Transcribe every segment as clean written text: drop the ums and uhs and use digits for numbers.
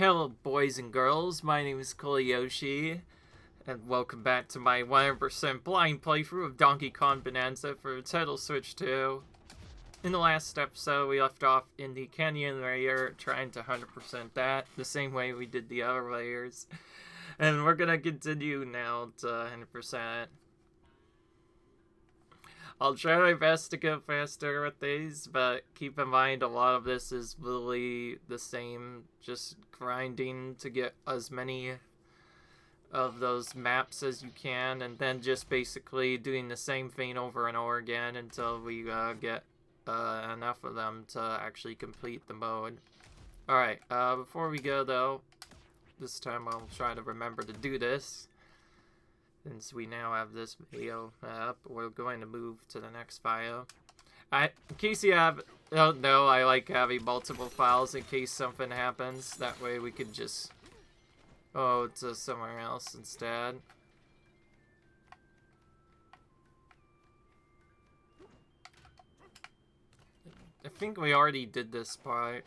Hello, boys and girls. My name is Koyoshi, and welcome back to my 100% blind playthrough of Donkey Kong Bananza for Nintendo Switch 2. In the last episode, we left off in the canyon layer, trying to 100% that, the same way we did the other layers. And we're gonna continue now to 100%. I'll try my best to go faster with these, but keep in mind a lot of this is really the same, just grinding to get as many of those maps as you can, and then just basically doing the same thing over and over again until we get enough of them to actually complete the mode. Alright, before we go though, this time I'll try to remember to do this. Since we now have this video up, we're going to move to the next file. In case you don't know, I like having multiple files in case something happens. That way we could just go to somewhere else instead. I think we already did this part.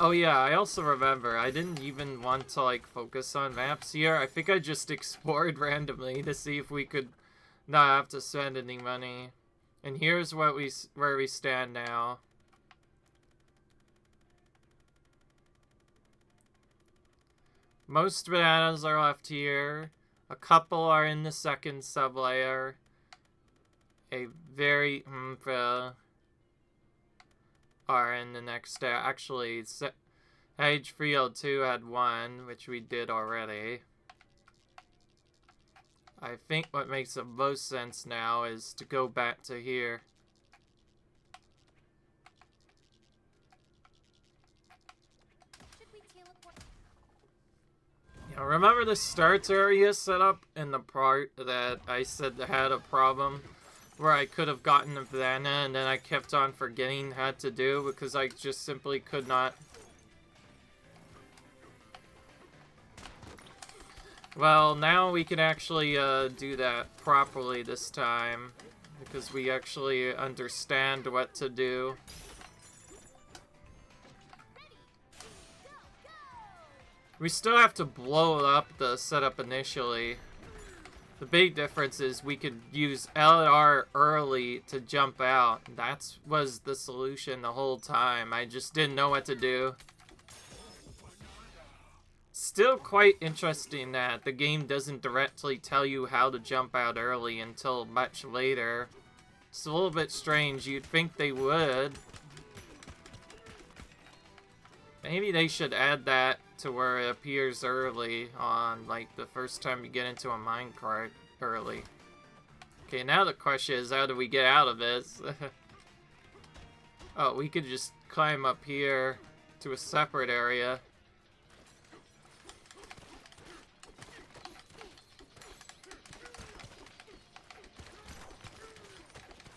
Oh yeah, I also remember, I didn't even want to like focus on maps here. I think I just explored randomly to see if we could not have to spend any money. And here's where we stand now. Most bananas are left here. A couple are in the second sublayer. A very are in the next actually Age 302 had one, which we did already. I think what makes the most sense now is to go back to here. Now remember the start area setup in the part that I said had a problem? Where I could have gotten a banana and then I kept on forgetting how to do because I just simply could not. Well, now we can actually do that properly this time because we actually understand what to do. We still have to blow up the setup initially. The big difference is we could use LR early to jump out. That was the solution the whole time. I just didn't know what to do. Still quite interesting that the game doesn't directly tell you how to jump out early until much later. It's a little bit strange. You'd think they would. Maybe they should add that to where it appears early on, like the first time you get into a minecart early. Okay, now the question is, how do we get out of this? Oh, we could just climb up here to a separate area.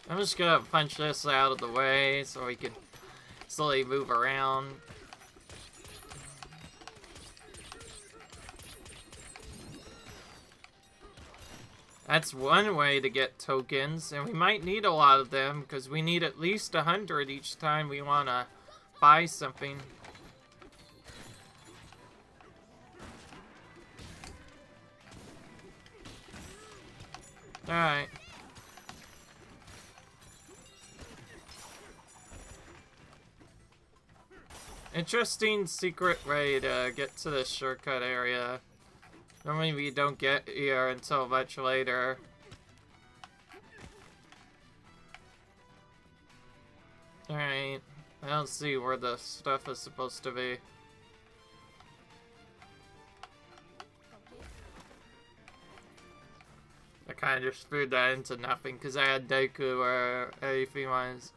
I'm just gonna punch this out of the way so we can slowly move around. That's one way to get tokens, and we might need a lot of them because we need at least 100 each time we want to buy something. Alright. Interesting secret way to get to the shortcut area. Normally we don't get here until much later. Alright, I don't see where the stuff is supposed to be. I kind of just threw that into nothing because I had Deku or anything was.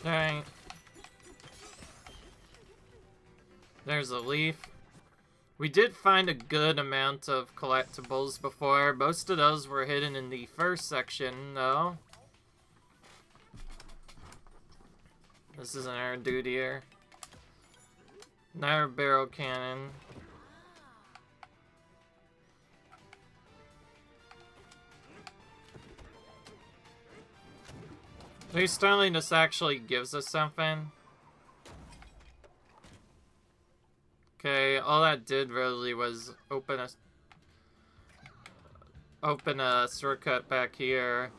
Alright. There's a leaf. We did find a good amount of collectibles before. Most of those were hidden in the first section, though. This is an air dude here. Another barrel cannon. Please tell me this actually gives us something. Okay, all that did really was open a shortcut back here.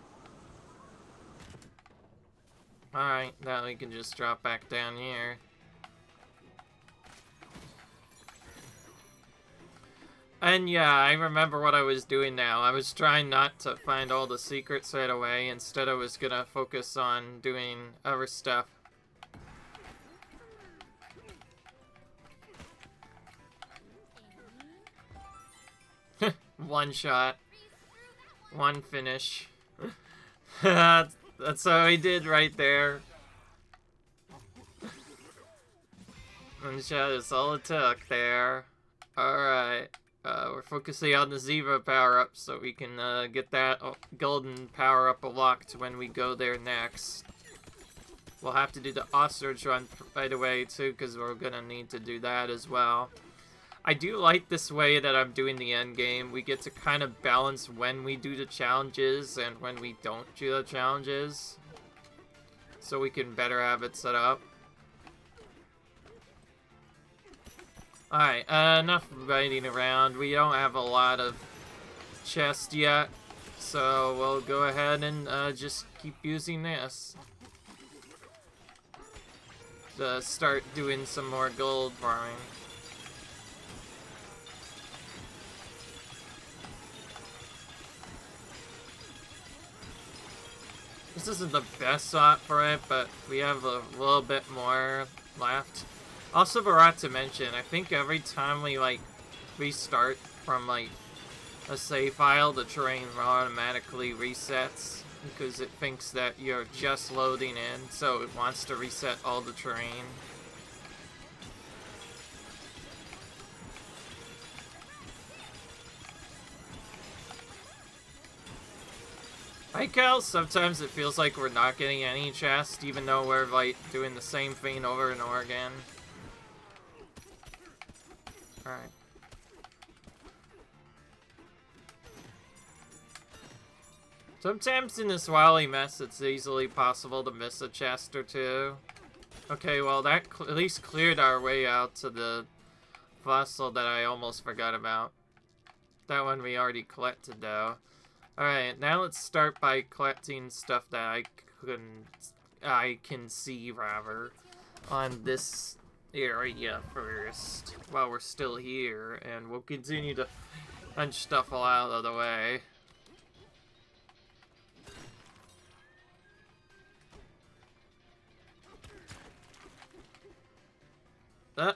Alright, now we can just drop back down here. And yeah, I remember what I was doing now. I was trying not to find all the secrets right away. Instead, I was gonna focus on doing other stuff. One shot. One finish. That's what we did right there. One shot is all it took there. Alright. We're focusing on the zebra power-up so we can get that golden power-up unlocked when we go there next. We'll have to do the ostrich run right away too, because we're gonna need to do that as well. I do like this way that I'm doing the end game. We get to kind of balance when we do the challenges and when we don't do the challenges, so we can better have it set up. Alright, enough riding around. We don't have a lot of chests yet, so we'll go ahead and just keep using this to start doing some more gold farming. This isn't the best spot for it, but we have a little bit more left. Also forgot to mention, I think every time we, like, restart from, like, a save file, the terrain automatically resets, because it thinks that you're just loading in, so it wants to reset all the terrain. I like how sometimes it feels like we're not getting any chests, even though we're, like, doing the same thing over and over again. Alright. Sometimes in this wily mess, it's easily possible to miss a chest or two. Okay, well, that at least cleared our way out to the fossil that I almost forgot about. That one we already collected, though. Alright, now let's start by collecting stuff that I can see, rather, on this area first, while we're still here, and we'll continue to punch stuff all out of the way. I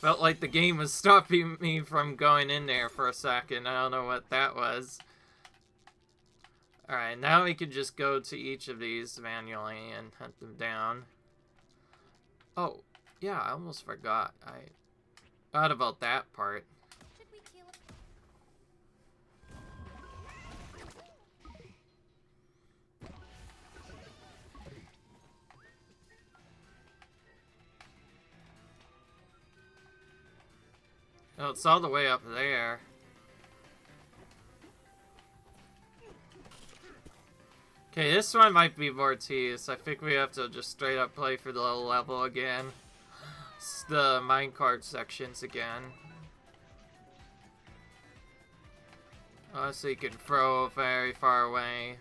felt like the game was stopping me from going in there for a second. I don't know what that was. Alright, now we can just go to each of these manually and hunt them down. Oh, yeah, I almost forgot. I thought about that part. Oh, it's all the way up there. Okay, this one might be more tedious. I think we have to just straight up play for the level again. It's the minecart sections again. Oh, so you can throw very far away.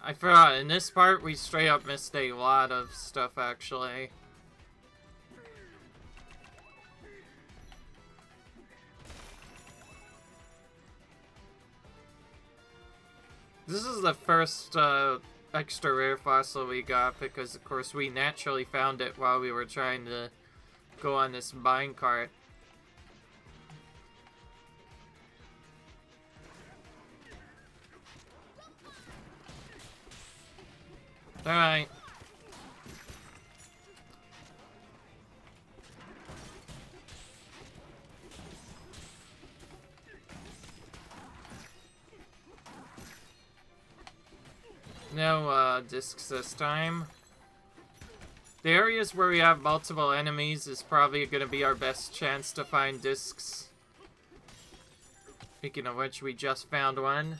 I forgot, in this part we straight up missed a lot of stuff actually. This is the first extra rare fossil we got because of course we naturally found it while we were trying to go on this minecart. Alright. No discs this time. The areas where we have multiple enemies is probably going to be our best chance to find discs. Speaking of which, we just found one.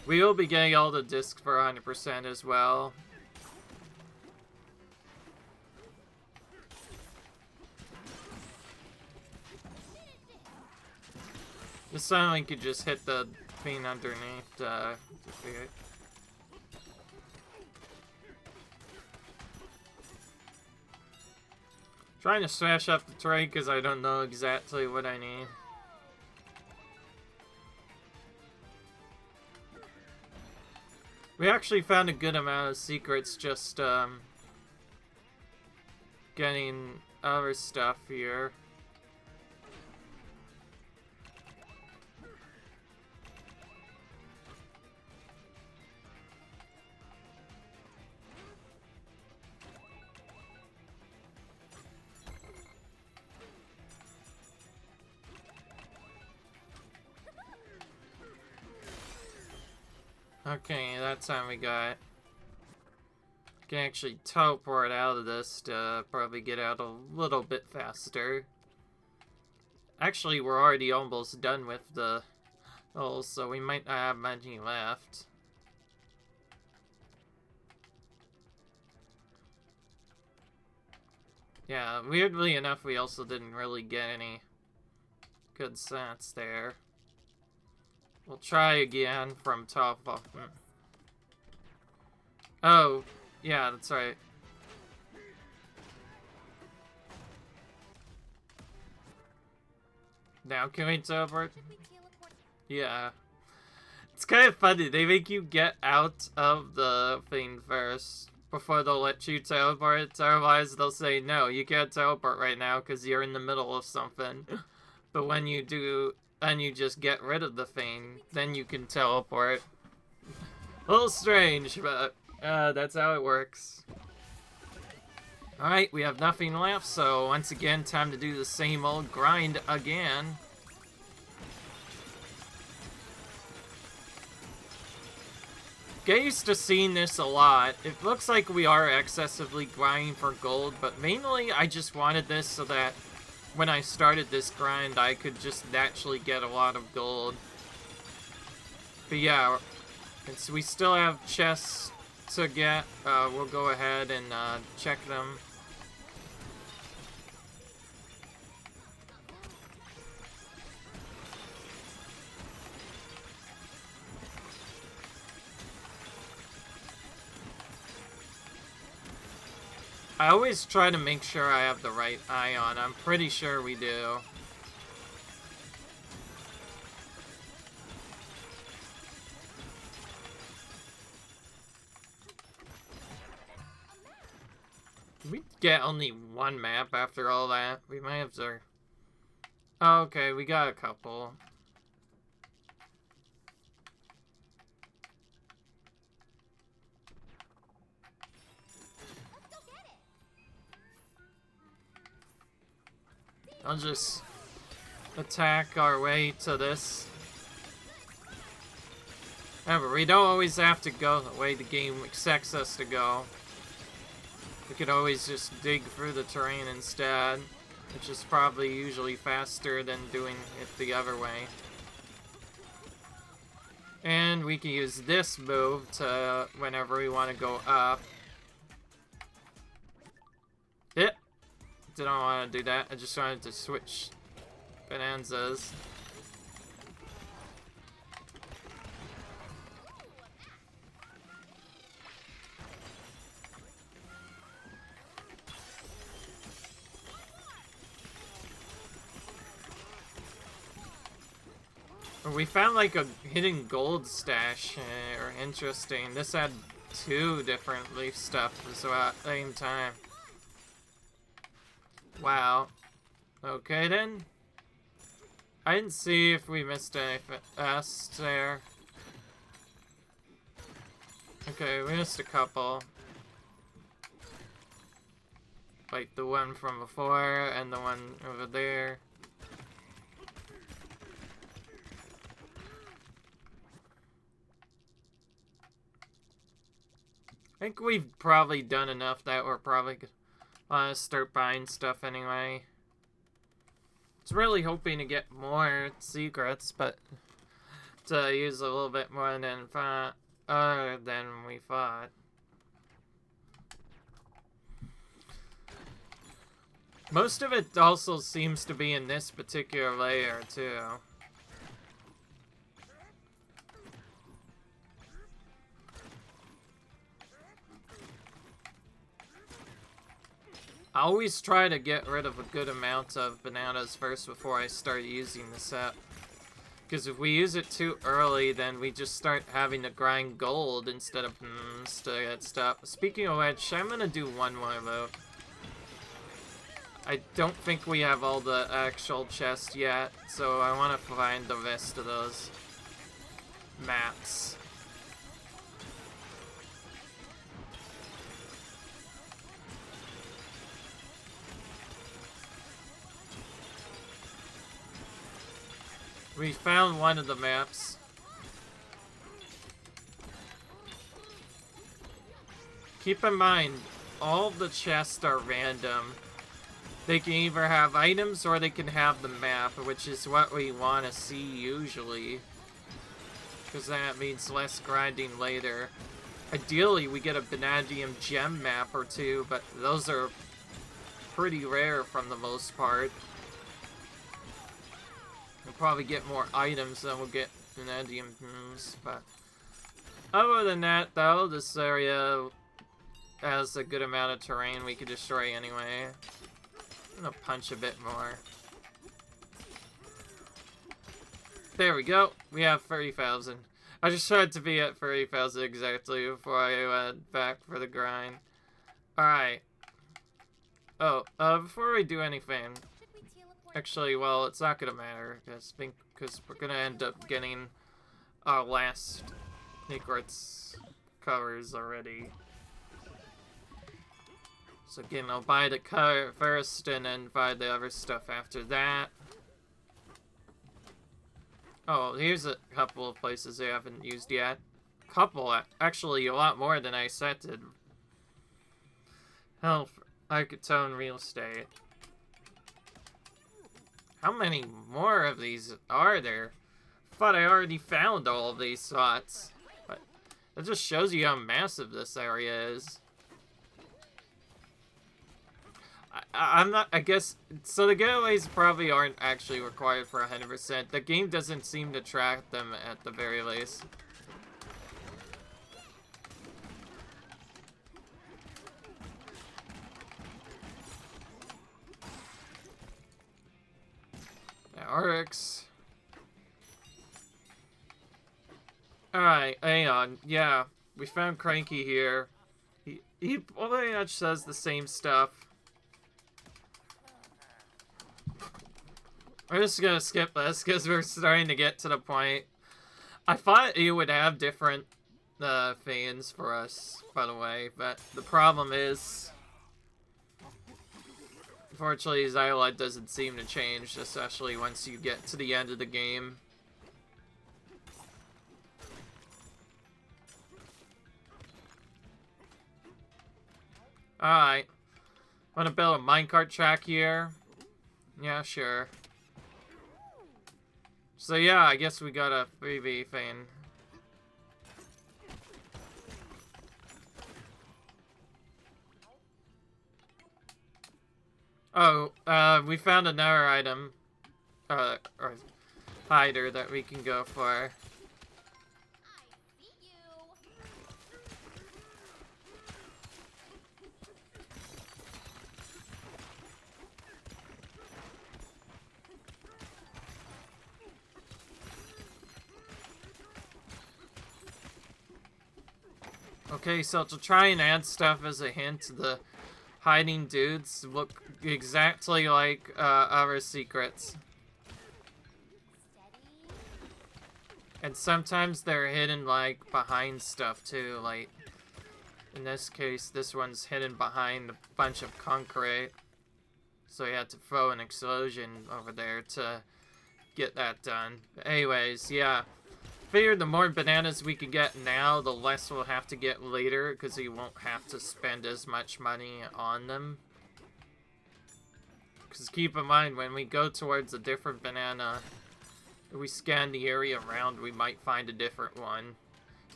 We will be getting all the discs for 100% as well. This time we could just hit the thing underneath to defeat it. Trying to smash up the terrain because I don't know exactly what I need. We actually found a good amount of secrets just getting other stuff here. Okay, that time we got... Can actually teleport out of this to probably get out a little bit faster. Actually, we're already almost done with the holes, so we might not have many left. Yeah, weirdly enough, we also didn't really get any good stats there. We'll try again from top up. Oh, yeah, that's right. Now can we teleport? Yeah. It's kind of funny. They make you get out of the thing first before they'll let you teleport. Otherwise, they'll say, no, you can't teleport right now because you're in the middle of something. But when you do... and you just get rid of the thing, then you can teleport. A little strange, but that's how it works. Alright, we have nothing left, so once again, time to do the same old grind again. Get used to seeing this a lot. It looks like we are excessively grinding for gold, but mainly I just wanted this so that when I started this grind, I could just naturally get a lot of gold. But yeah, since we still have chests to get, we'll go ahead and check them. I always try to make sure I have the right eye on. I'm pretty sure we do. Did we get only one map after all that? We might have to... Oh, okay, we got a couple. I'll just attack our way to this. However, we don't always have to go the way the game expects us to go. We could always just dig through the terrain instead, which is probably usually faster than doing it the other way. And we can use this move to whenever we want to go up. Didn't want to do that. I just wanted to switch Bananzas. We found like a hidden gold stash, or interesting. This had 2 different leaf stuff at the same time. Wow. Okay then. I didn't see if we missed anything else there. Okay, we missed a couple. Like the one from before and the one over there. I think we've probably done enough that we're probably gonna start buying stuff anyway. I was really hoping to get more secrets, but to use a little bit more than we thought. Most of it also seems to be in this particular layer, too. I always try to get rid of a good amount of bananas first before I start using the set. Because if we use it too early, then we just start having to grind gold instead of to get stuff. Speaking of which, I'm gonna do one more vote. I don't think we have all the actual chests yet, so I want to find the rest of those maps. We found one of the maps. Keep in mind, all the chests are random. They can either have items or they can have the map, which is what we want to see usually. Because that means less grinding later. Ideally, we get a Vanadium gem map or two, but those are pretty rare from the most part. We'll probably get more items than we'll get Vanadium gems, but other than that, though, this area has a good amount of terrain we could destroy anyway. I'm gonna punch a bit more. There we go. We have 30,000. I just tried to be at 30,000 exactly before I went back for the grind. Alright. Oh, before we do anything... Actually, well, it's not gonna matter, because we're gonna end up getting our last secrets covers already. So again, I'll buy the cover first, and then buy the other stuff after that. Oh, here's a couple of places I haven't used yet. Couple, actually a lot more than I expected. Health, Architone, Real Estate. How many more of these are there? I thought I already found all of these spots. But it just shows you how massive this area is. I'm not, I guess, so the giveaways probably aren't actually required for 100%. The game doesn't seem to track them at the very least. Oryx. Alright, hang on. Yeah, we found Cranky here. He pretty much says the same stuff. We're just gonna skip this because we're starting to get to the point. I thought you would have different fans for us, by the way, but the problem is, unfortunately, Xylite doesn't seem to change, especially once you get to the end of the game. Alright. Wanna build a minecart track here? Yeah, sure. So yeah, I guess we got a 3v thing. Oh, we found another item. Or hider that we can go for. Okay, so to try and add stuff as a hint, the hiding dudes look exactly like our secrets. And sometimes they're hidden, like, behind stuff, too. Like, in this case, this one's hidden behind a bunch of concrete. So you had to throw an explosion over there to get that done. But anyways, yeah. Figured the more bananas we can get now, the less we'll have to get later, because we won't have to spend as much money on them. Because keep in mind, when we go towards a different banana, if we scan the area around, we might find a different one.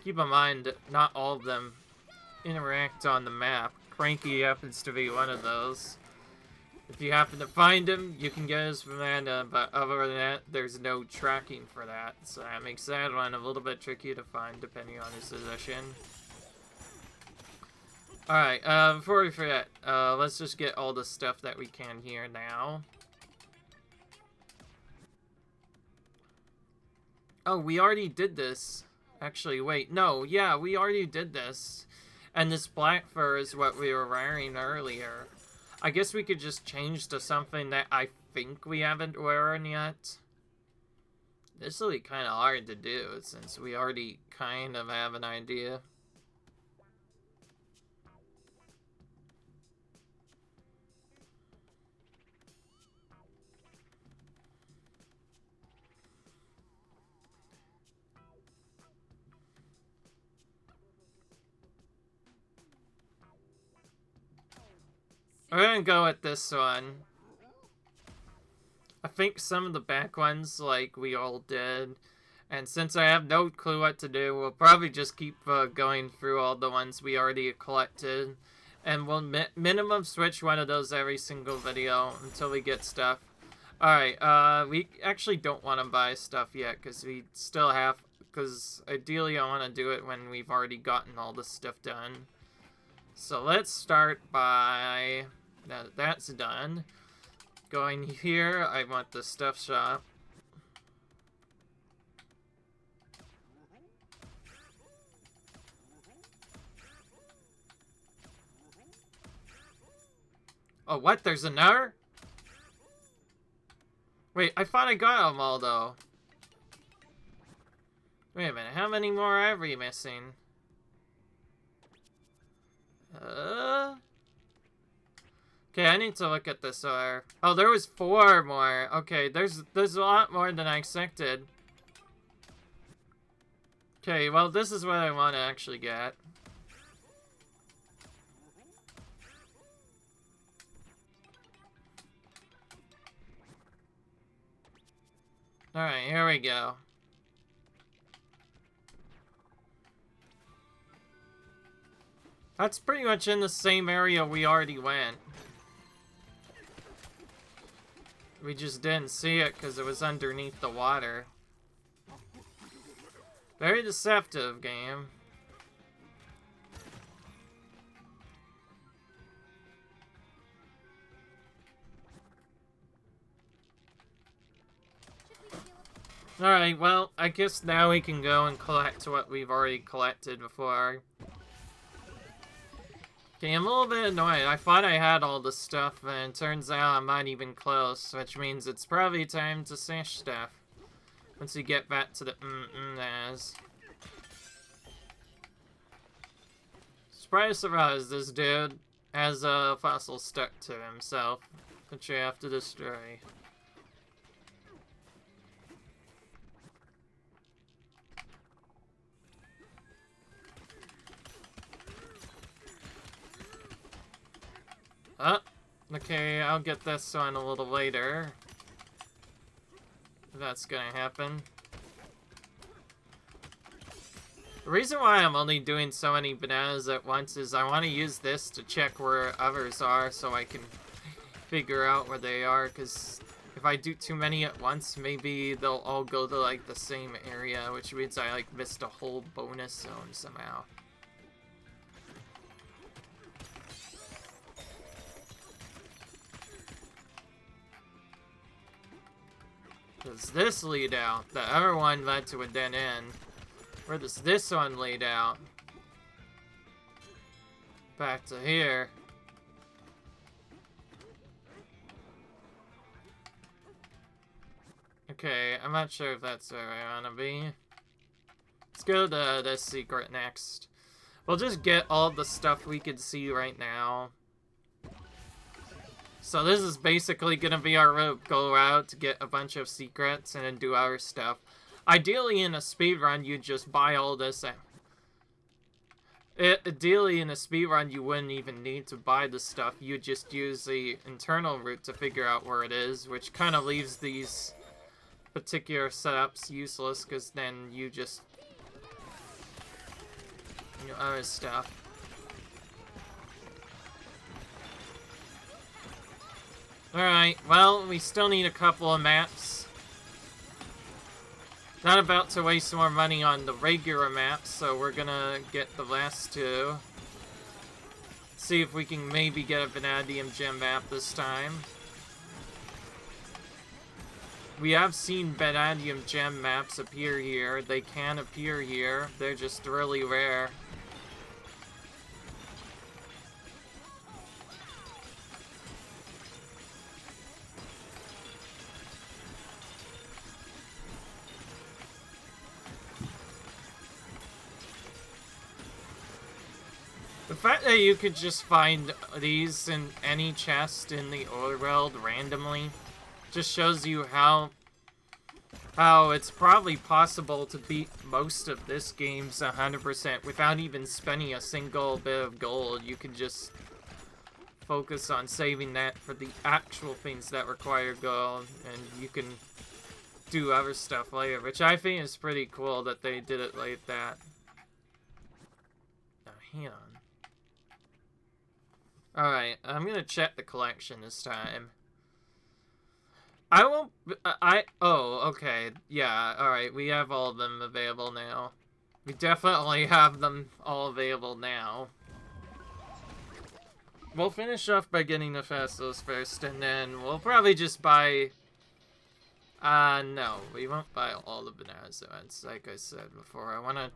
Keep in mind, not all of them interact on the map. Cranky happens to be one of those. If you happen to find him, you can get his banana, but other than that, there's no tracking for that. So that makes that one a little bit tricky to find, depending on his position. Alright, before we forget, let's just get all the stuff that we can here now. Oh, we already did this. Actually, wait, no, yeah, we already did this. And this black fur is what we were wearing earlier. I guess we could just change to something that I think we haven't worn yet. This will be kind of hard to do, since we already kind of have an idea. We're gonna go with this one. I think some of the back ones, like, we all did. And since I have no clue what to do, we'll probably just keep going through all the ones we already collected. And we'll minimum switch one of those every single video until we get stuff. Alright, we actually don't want to buy stuff yet, because we still have... Because ideally I want to do it when we've already gotten all the stuff done. So let's start by... Now that that's done. Going here, I want the stuff shop. Oh, what? There's another? Wait, I thought I got them all, though. Wait a minute, how many more are we missing? Okay, I need to look at this more. Oh, there was 4 more. Okay, there's a lot more than I expected. Okay, well, this is what I want to actually get. Alright, here we go. That's pretty much in the same area we already went. We just didn't see it because it was underneath the water. Very deceptive game. Alright, well, I guess now we can go and collect what we've already collected before. Okay, I'm a little bit annoyed. I thought I had all the stuff, and it turns out I'm not even close, which means it's probably time to stash stuff. Once we get back to the as. Surprise, this dude has a fossil stuck to himself, which you have to destroy. Oh, okay, I'll get this one a little later. If that's gonna happen. The reason why I'm only doing so many bananas at once is I want to use this to check where others are so I can figure out where they are, because if I do too many at once, maybe they'll all go to, like, the same area, which means I, like, missed a whole bonus zone somehow. Does this lead out? The other one led to a dead end. Where does this one lead out? Back to here. Okay, I'm not sure if that's where I want to be. Let's go to this secret next. We'll just get all the stuff we can see right now. So this is basically gonna be our route. Go out to get a bunch of secrets and then do our stuff. Ideally in a speedrun, you just buy all this. Ideally in a speedrun, you wouldn't even need to buy the stuff. You just use the internal route to figure out where it is, which kind of leaves these particular setups useless, because then you just... you know, other stuff. Alright, well, we still need a couple of maps. Not about to waste more money on the regular maps, so we're gonna get the last two. See if we can maybe get a Vanadium Gem map this time. We have seen Vanadium Gem maps appear here. They can appear here. They're just really rare. The fact that you could just find these in any chest in the world randomly just shows you how it's probably possible to beat most of this game's 100% without even spending a single bit of gold. You can just focus on saving that for the actual things that require gold, and you can do other stuff later, which I think is pretty cool that they did it like that. Now, hang on. Alright, I'm gonna check the collection this time. I won't... oh, okay. Yeah, alright, we have all of them available now. We definitely have them all available now. We'll finish off by getting the Festos first, and then we'll probably just buy... no, we won't buy all the Bananza ones, like I said before. I wanna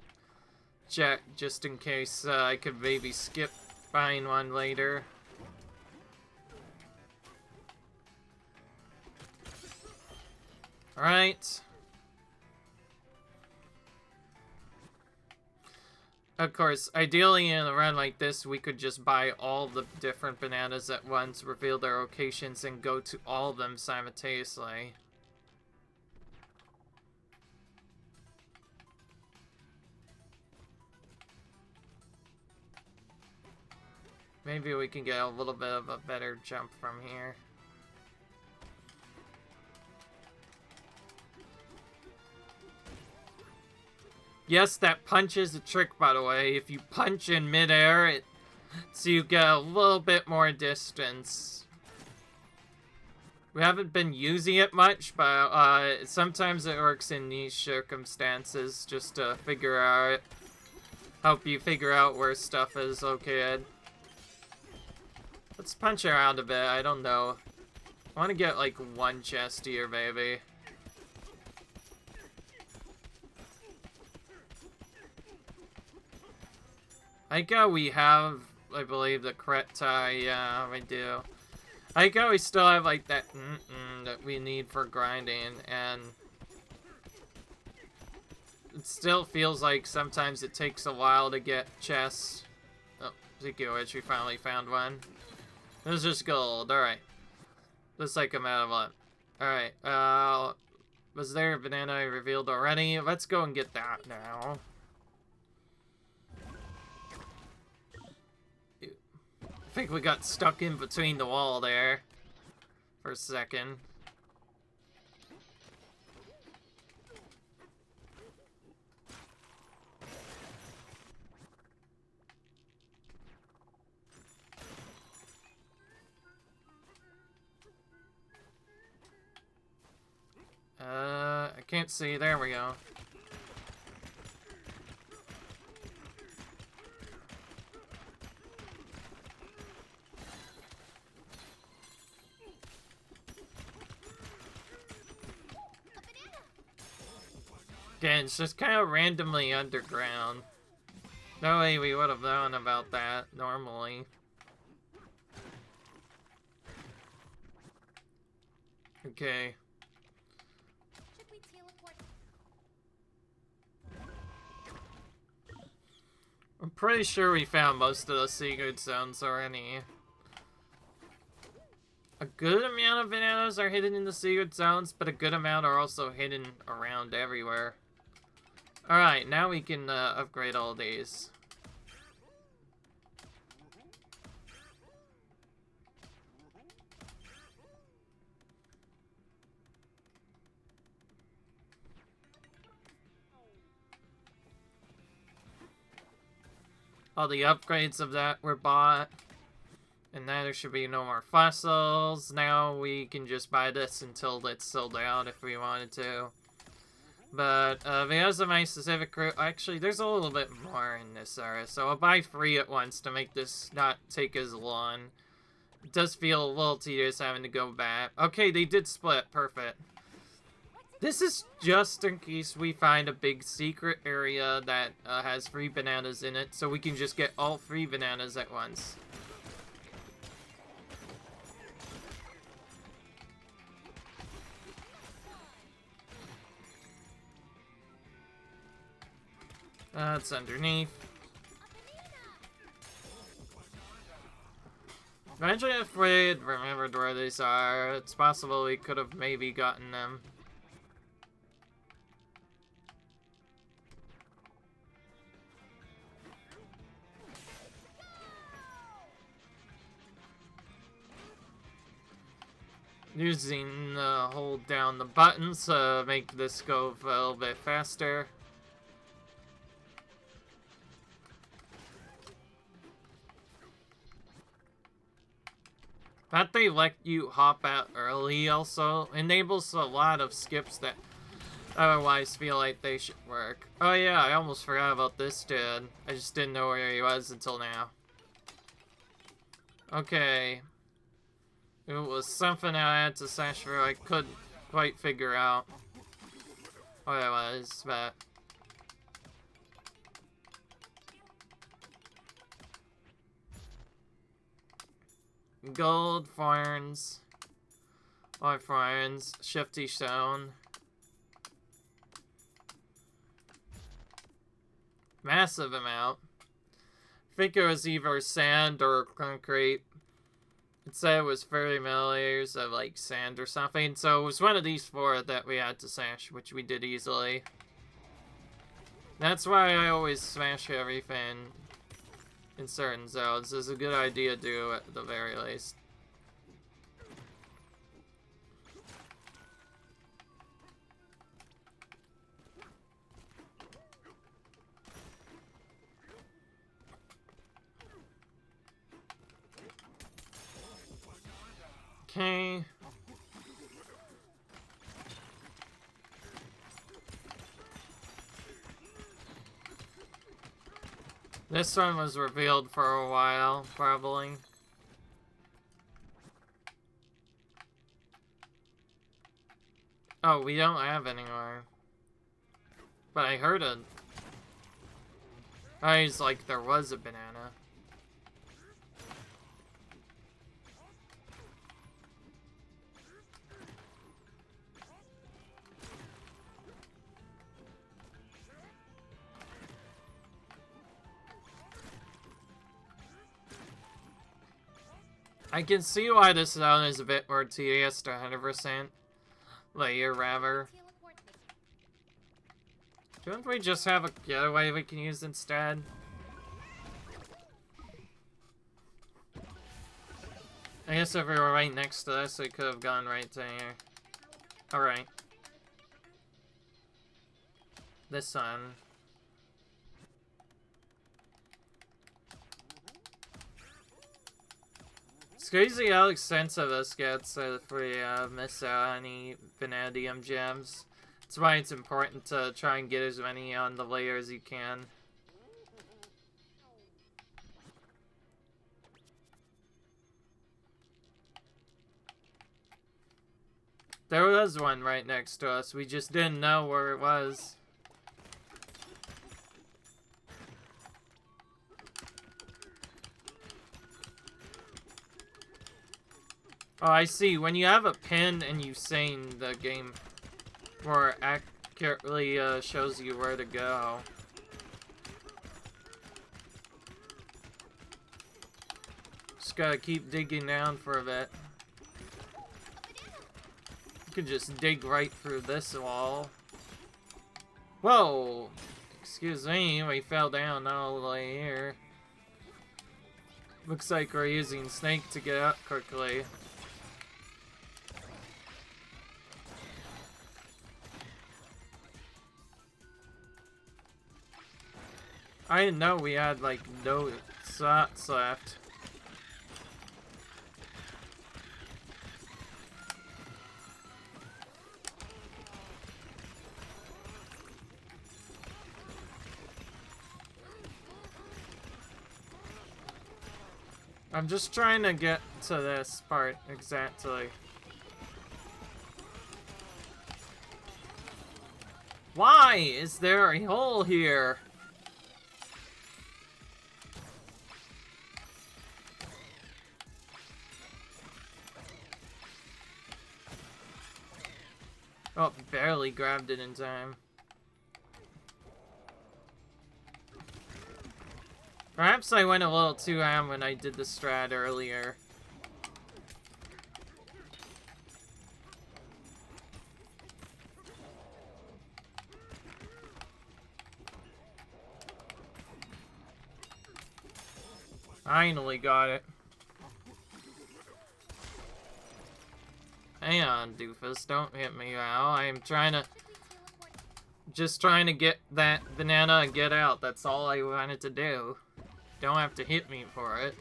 check just in case I could maybe skip buying one later. Alright. Of course, ideally in a run like this, we could just buy all the different bananas at once, reveal their locations, and go to all of them simultaneously. Maybe we can get a little bit of a better jump from here. Yes, that punch is a trick, by the way. If you punch in midair, so you get a little bit more distance. We haven't been using it much, but sometimes it works in niche circumstances just to figure out, help you figure out where stuff is located. Let's punch around a bit, I don't know. I want to get like one chest here, maybe. I like how we have, I believe, the correct tie. Yeah, we do. I like how we still have like that that we need for grinding, and it still feels like sometimes it takes a while to get chests. Oh, speaking of which, we finally found one. It was just gold. Alright. Looks like I'm out of luck. Alright, was there a banana I revealed already? Let's go and get that now. I think we got stuck in between the wall there for a second. I can't see. There we go. Again, it's just kind of randomly underground. No way we would have known about that normally. Okay. I'm pretty sure we found most of the secret zones already. A good amount of bananas are hidden in the secret zones, but a good amount are also hidden around everywhere. Alright, now we can upgrade all these. All the upgrades of that were bought. And now there should be no more fossils. Now we can just buy this until it's sold out if we wanted to. But because of my specific crew, actually there's a little bit more in this area. So I'll buy 3 at once to make this not take as long. It does feel a little tedious having to go back. Okay, they did split. Perfect. This is just in case we find a big secret area that has 3 bananas in it, so we can just get all 3 bananas at once. That's underneath. Eventually, if we'd remembered where these are, it's possible we could have maybe gotten them. Using hold down the buttons to make this go a little bit faster. That they let you hop out early also enables a lot of skips that otherwise feel like they should work. Oh yeah, I almost forgot about this dude. I just didn't know where he was until now. Okay. It was something I had to search for. I couldn't quite figure out what it was, but... Gold, thorns, white thorns, shifty stone. Massive amount. I think it was either sand or concrete. It said it was 30 milliliters of like sand or something, so it was one of these 4 that we had to smash, which we did easily. That's why I always smash everything in certain zones. It's a good idea to do at the very least. Okay. This one was revealed for a while, probably. Oh, we don't have any more. But I heard it. I was like, there was a banana. I can see why this zone is a bit more tedious to 100%. Layer, rather. Shouldn't we just have a getaway we can use instead? I guess if we were right next to this, we could have gone right to here. Alright. This one. It's crazy how expensive this gets if we miss out any vanadium gems. That's why it's important to try and get as many on the layer as you can. There was one right next to us, we just didn't know where it was. Oh, I see. When you have a pin and you sing, the game more accurately shows you where to go. gotta keep digging down for a bit. You could just dig right through this wall. Whoa! Excuse me, we fell down all the way here. Looks like we're using Snake to get up quickly. I didn't know we had, like, no slots left. I'm just trying to get to this part exactly. Why is there a hole here? Oh, barely grabbed it in time. Perhaps I went a little too ham when I did the strat earlier. Finally got it. Hang on, doofus, don't hit me now. I'm trying to... just trying to get that banana and get out. That's all I wanted to do. Don't have to hit me for it.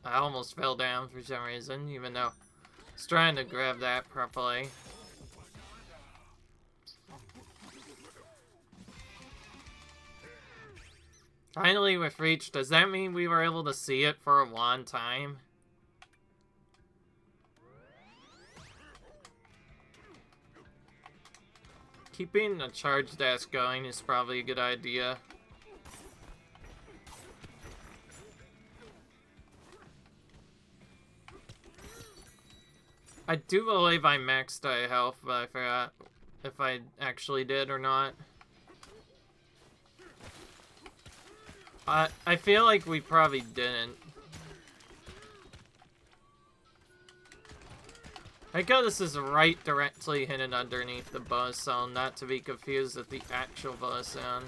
I almost fell down for some reason, even though I was trying to grab that properly. Finally, we've reached. Does that mean we were able to see it for a long time? Keeping a charge dash going is probably a good idea. I do believe I maxed out health, but I forgot if I actually did or not. I feel like we probably didn't. I think this is right directly hidden underneath the bonus zone, not to be confused with the actual bonus zone.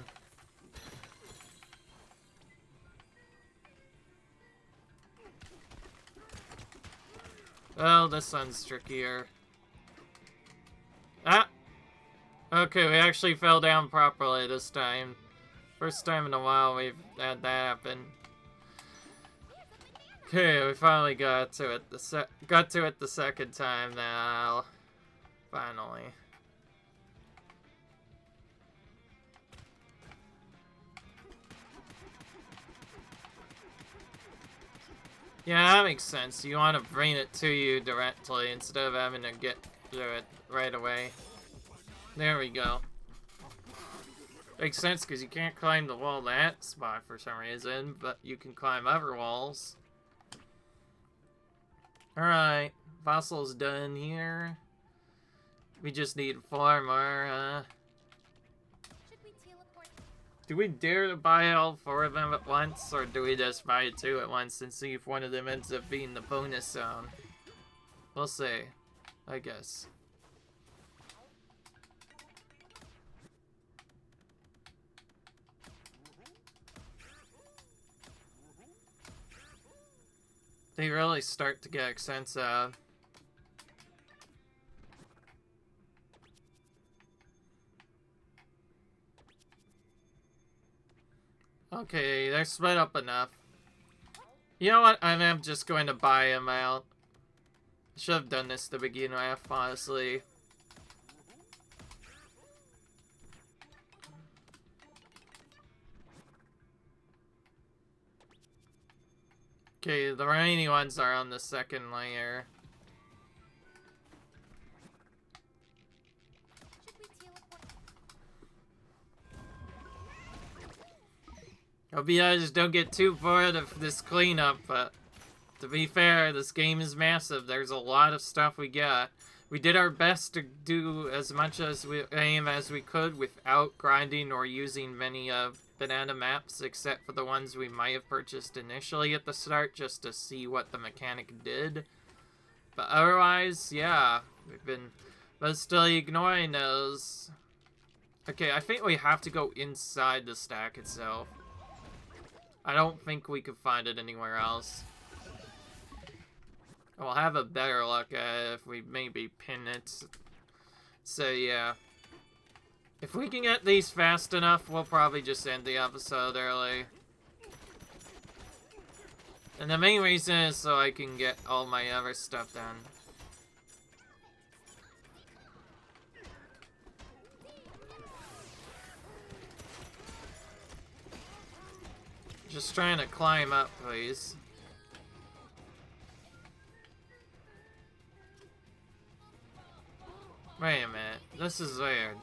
Well, this one's trickier. Ah! Okay, we actually fell down properly this time. First time in a while we've had that happen. Okay, we finally got to it. The second time now. Finally. Yeah, that makes sense. You want to bring it to you directly instead of having to get to it right away. There we go. Makes sense because you can't climb the wall that spot for some reason, but you can climb other walls. Alright, fossil's done here. We just need 4 more, Do we dare to buy all 4 of them at once, or do we just buy 2 at once and see if one of them ends up being the bonus zone? We'll see, I guess. They really start to get expensive. Okay, they're split up enough. You know what? I'm just going to buy them out. Should have done this to begin with, honestly. Okay, the remaining ones are on the second layer. Hope you guys don't get too bored of this cleanup, but to be fair, this game is massive. There's a lot of stuff we got. We did our best to do as much as we could without grinding or using many banana maps, except for the ones we might have purchased initially at the start just to see what the mechanic did. But otherwise, yeah, we've been mostly ignoring those. Okay, I think we have to go inside the stack itself. I don't think we could find it anywhere else. We'll have a better luck at it if we maybe pin it. So yeah. If we can get these fast enough, we'll probably just end the episode early. And the main reason is so I can get all my other stuff done. Just trying to climb up, please. Wait a minute, this is weird.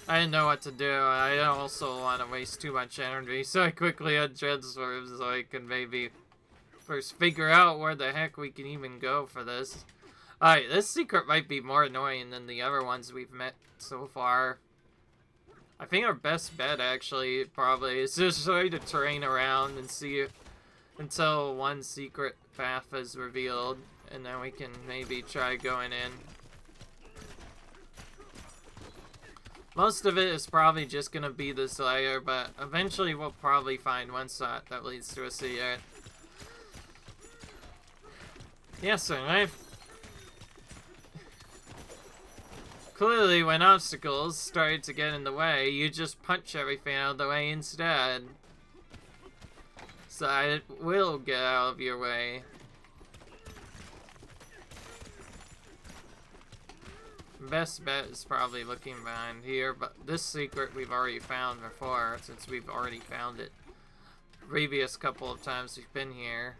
I didn't know what to do. I don't also want to waste too much energy, so I quickly had transforms so I can maybe first figure out where the heck we can even go for this. Alright, this secret might be more annoying than the other ones we've met so far. I think our best bet, actually, probably, is just try to train around and see until one secret path is revealed, and then we can maybe try going in. Most of it is probably just gonna be this layer, but eventually we'll probably find one spot that leads to a secret. Yeah, so anyway. Clearly, when obstacles start to get in the way, you just punch everything out of the way instead. So it will get out of your way. Best bet is probably looking behind here, but this secret we've already found before, since we've already found it previous couple of times we've been here.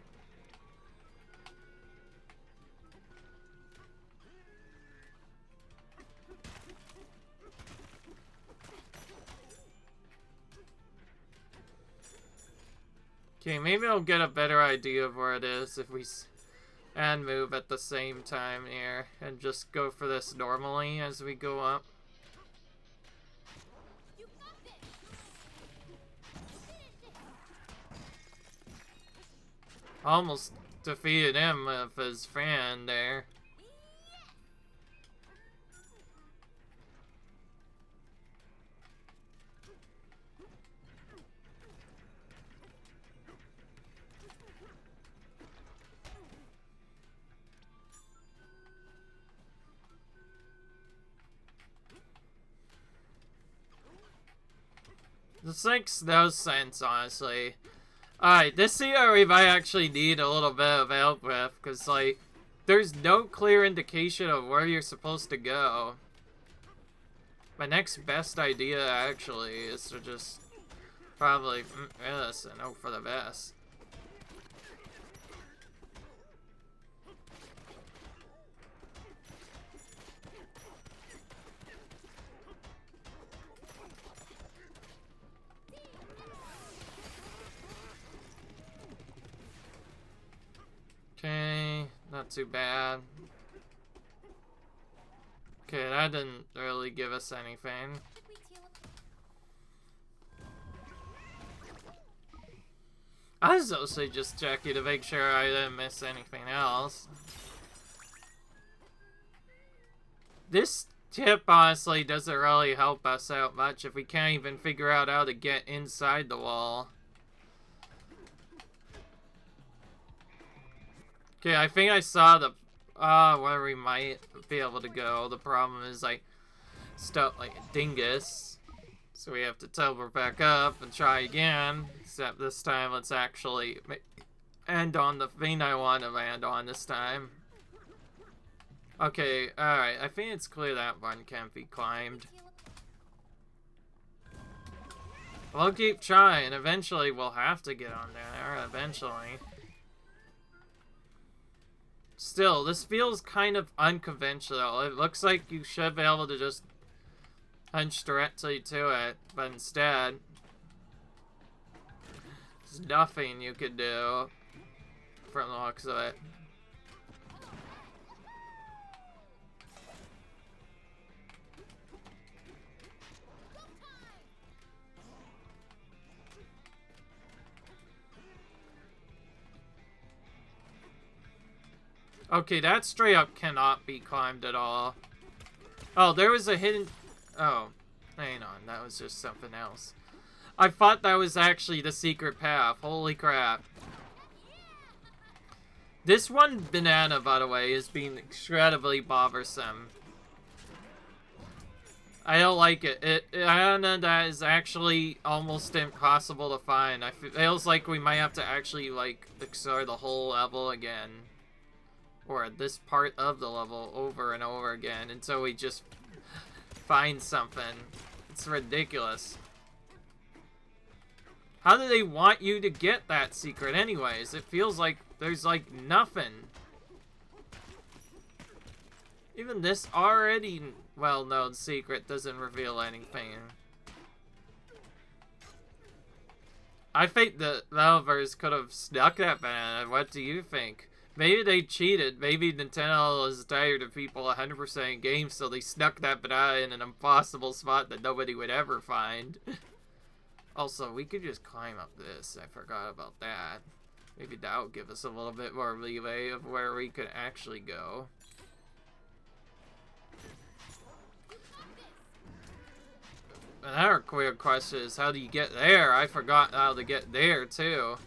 Okay, maybe I'll get a better idea of where it is if we and move at the same time here and just go for this normally as we go up. Almost defeated him with his fan there. This makes no sense, honestly. Alright, this here we might actually need a little bit of help with, because, like, there's no clear indication of where you're supposed to go. My next best idea, actually, is to just probably this and hope for the best. Okay, not too bad. Okay, that didn't really give us anything. I was also just checking to make sure I didn't miss anything else. This tip honestly doesn't really help us out much if we can't even figure out how to get inside the wall. Okay, I think I saw the where we might be able to go. The problem is like stuck like a dingus, so we have to teleport back up and try again. Except this time, let's actually end on the thing I want to land on this time. Okay, alright, I think it's clear that one can't be climbed. We'll keep trying. Eventually, we'll have to get on there. Eventually. Still, this feels kind of unconventional. It looks like you should be able to just punch directly to it, but instead, there's nothing you could do from the looks of it. Okay, that straight up cannot be climbed at all. Oh, there was a hidden... Oh, hang on, that was just something else. I thought that was actually the secret path. Holy crap. This one banana, by the way, is being incredibly bothersome. I don't like it. That is actually almost impossible to find. It feels like we might have to actually, like, explore the whole level again. Or this part of the level over and over again until we just find something. It's ridiculous. How do they want you to get that secret anyways? It feels like there's like nothing. Even this already well-known secret doesn't reveal anything. I think the developers could have snuck that banana. What do you think? Maybe they cheated. Maybe Nintendo is tired of people 100% in games, so they snuck that banana in an impossible spot that nobody would ever find. Also, we could just climb up this. I forgot about that. Maybe that would give us a little bit more leeway of where we could actually go. Another weird question is, how do you get there? I forgot how to get there, too.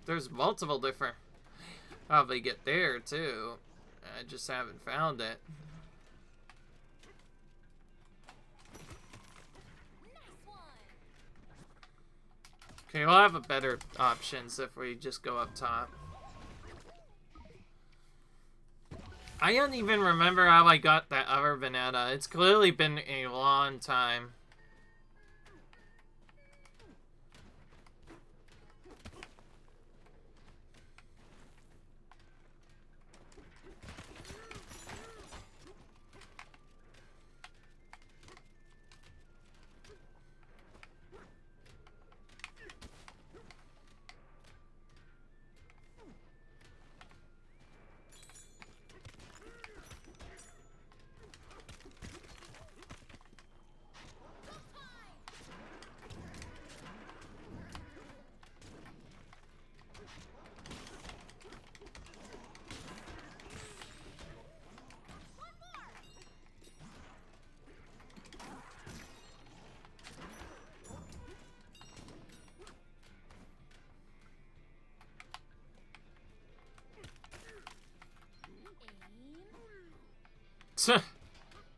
There's multiple different... How they get there, too. I just haven't found it. Okay, we'll have a better options if we just go up top. I don't even remember how I got that other banana. It's clearly been a long time.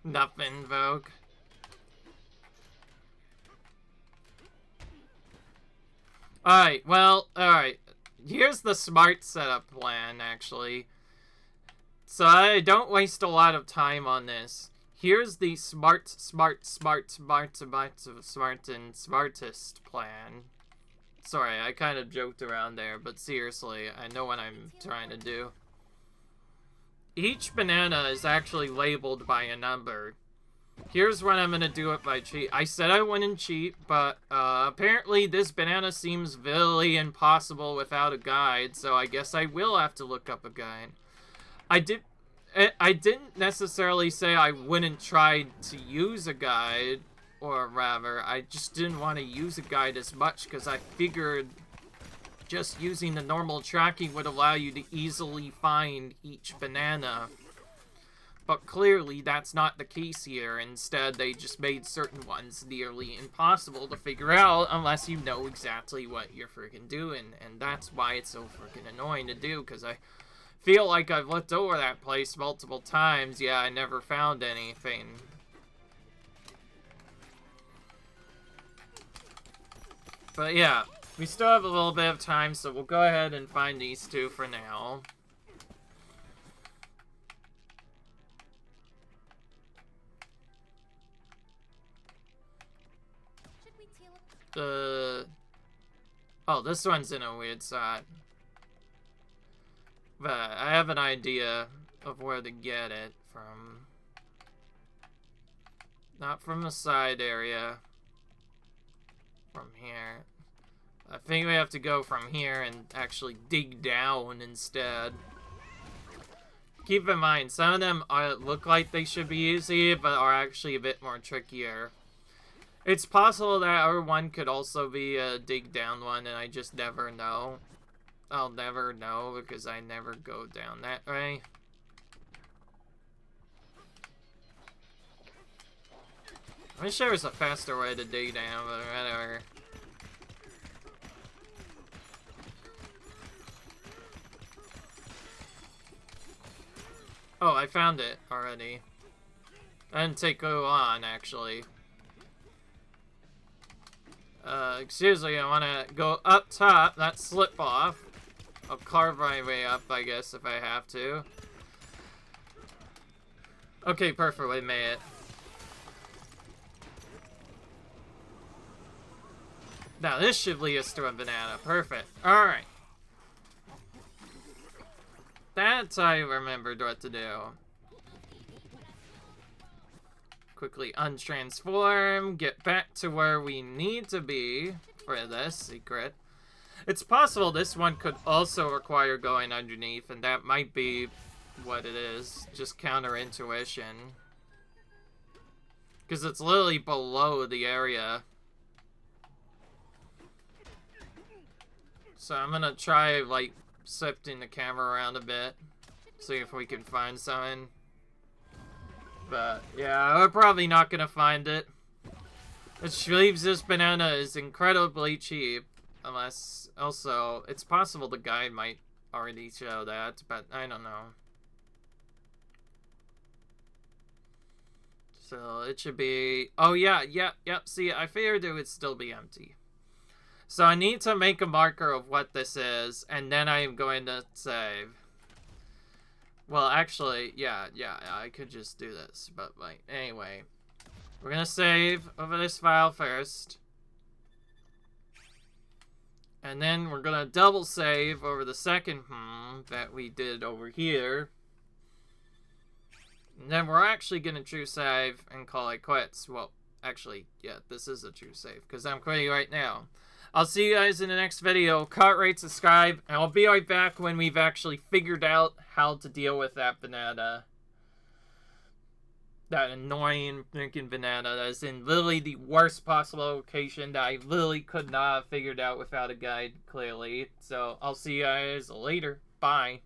Nothing, Vogue. Alright, well, alright. Here's the smart setup plan, actually. So I don't waste a lot of time on this. Here's the smartest plan. Sorry, I kind of joked around there, but seriously, I know what I'm trying to do. Each banana is actually labeled by a number. Here's what I'm gonna do it by cheat. I said I wouldn't cheat, but apparently this banana seems really impossible without a guide, so I guess I will have to look up a guide. I didn't necessarily say I wouldn't try to use a guide, or rather, I just didn't want to use a guide as much because I figured just using the normal tracking would allow you to easily find each banana. But clearly that's not the case here. Instead, they just made certain ones nearly impossible to figure out unless you know exactly what you're freaking doing. And that's why it's so freaking annoying to do, because I feel like I've looked over that place multiple times. Yeah, I never found anything. But yeah. We still have a little bit of time, so we'll go ahead and find these two for now. Oh, this one's in a weird spot. But I have an idea of where to get it from. Not from the side area. From here. I think we have to go from here and actually dig down instead. Keep in mind, some of them look like they should be easy, but are actually a bit more trickier. It's possible that our one could also be a dig down one, and I just never know. I'll never know because I never go down that way. I wish there was a faster way to dig down, but whatever. Oh, I found it already. That didn't take go on, actually. Excuse me, I want to go up top, not slip off. I'll carve my way up, I guess, if I have to. Okay, perfect, we made it. Now, this should lead us to a banana. Perfect. Alright. That's how I remembered what to do. Quickly untransform, get back to where we need to be for this secret. It's possible this one could also require going underneath, and that might be what it is. Just counter-intuition. Because it's literally below the area. So I'm gonna try, like, shifting the camera around a bit. See if we can find something. But, yeah, we're probably not gonna find it. Which leaves this banana is incredibly cheap. Unless, also, it's possible the guide might already show that, but I don't know. So, it should be... Oh, yeah, yep. See, I figured it would still be empty. So I need to make a marker of what this is, and then I am going to save. Well, actually, yeah, I could just do this, but, like, anyway. We're gonna save over this file first. And then we're gonna double save over the second that we did over here. And then we're actually gonna true save and call it quits. Well, actually, yeah, this is a true save, because I'm quitting right now. I'll see you guys in the next video. Comment, rate, subscribe, and I'll be right back when we've actually figured out how to deal with that banana. That annoying freaking banana that is in literally the worst possible location that I literally could not have figured out without a guide, clearly. So, I'll see you guys later. Bye.